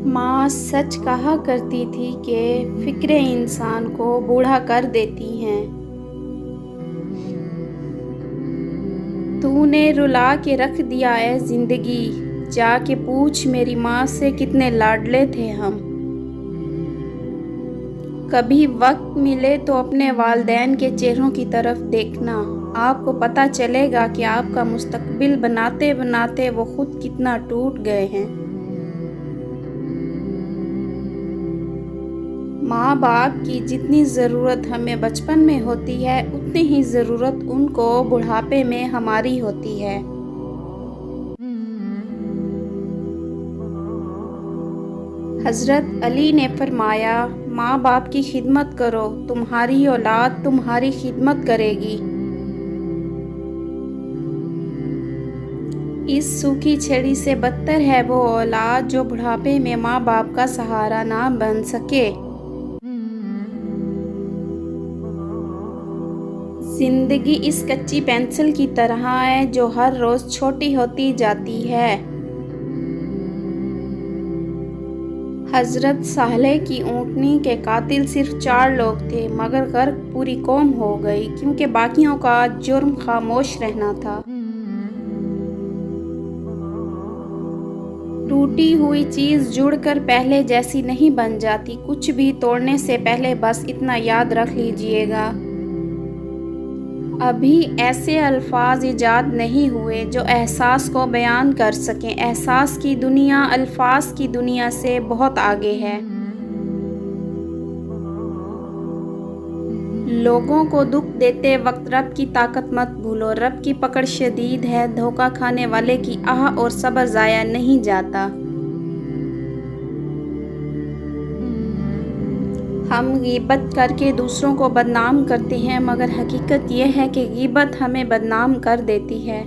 माँ सच कहा करती थी कि फ़िक्रें इंसान को बूढ़ा कर देती हैं। तूने रुला के रख दिया है ज़िंदगी, जाके पूछ मेरी माँ से कितने लाडले थे हम। कभी वक्त मिले तो अपने वालिदैन के चेहरों की तरफ देखना, आपको पता चलेगा कि आपका मुस्तकबिल बनाते बनाते वो खुद कितना टूट गए हैं। माँ बाप की जितनी ज़रूरत हमें बचपन में होती है उतनी ही ज़रूरत उनको बुढ़ापे में हमारी होती है। हज़रत अली ने फरमाया, माँ बाप की खिदमत करो, तुम्हारी औलाद तुम्हारी खिदमत करेगी। इस सूखी छड़ी से बदतर है वो औलाद जो बुढ़ापे में माँ बाप का सहारा ना बन सके। जिंदगी इस कच्ची पेंसिल की तरह है जो हर रोज़ छोटी होती जाती है। हज़रत सालेह की ऊँटनी के कातिल सिर्फ 4 लोग थे, मगर गर्क पूरी कौम हो गई क्योंकि बाकियों का जुर्म खामोश रहना था। टूटी हुई चीज़ जुड़कर पहले जैसी नहीं बन जाती, कुछ भी तोड़ने से पहले बस इतना याद रख लीजिएगा, अभी ऐसे अल्फाज ईजाद नहीं हुए जो एहसास को बयान कर सकें। एहसास की दुनिया अल्फाज की दुनिया से बहुत आगे है। लोगों को दुख देते वक्त रब की ताकत मत भूलो, रब की पकड़ शदीद है, धोखा खाने वाले की आह और सब्र ज़ाया नहीं जाता। हम गीबत करके दूसरों को बदनाम करते हैं, मगर हकीकत यह है कि गीबत हमें बदनाम कर देती है।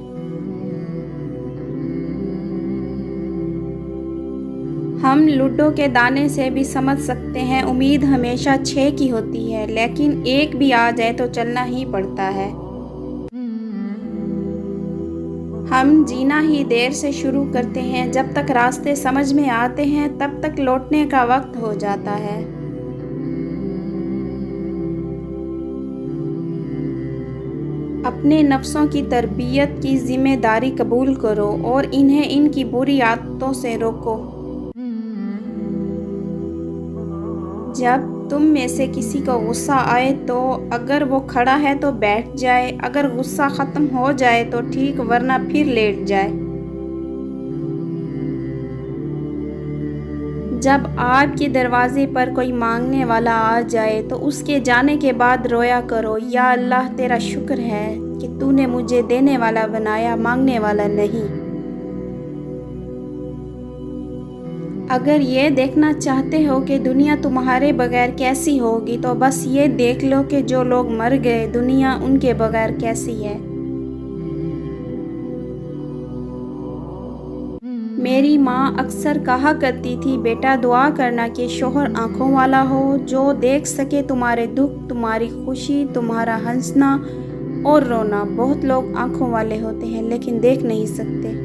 हम लूडो के दाने से भी समझ सकते हैं उम्मीद हमेशा 6 की होती है, लेकिन एक भी आ जाए तो चलना ही पड़ता है। हम जीना ही देर से शुरू करते हैं, जब तक रास्ते समझ में आते हैं तब तक लौटने का वक्त हो जाता है। अपने नफ्सों की तरबियत की जिम्मेदारी कबूल करो और इन्हें इनकी बुरी आदतों से रोको। जब तुम में से किसी को गुस्सा आए तो अगर वो खड़ा है तो बैठ जाए, अगर गुस्सा ख़त्म हो जाए तो ठीक, वरना फिर लेट जाए। जब आपके दरवाजे पर कोई मांगने वाला आ जाए तो उसके जाने के बाद रोया करो, या अल्लाह तेरा शुक्र है कि तूने मुझे देने वाला बनाया, मांगने वाला नहीं। अगर ये देखना चाहते हो कि दुनिया तुम्हारे बगैर कैसी होगी तो बस ये देख लो कि जो लोग मर गए दुनिया उनके बगैर कैसी है। मेरी माँ अक्सर कहा करती थी, बेटा दुआ करना कि शोहर आँखों वाला हो, जो देख सके तुम्हारे दुख, तुम्हारी खुशी, तुम्हारा हंसना और रोना। बहुत लोग आँखों वाले होते हैं लेकिन देख नहीं सकते।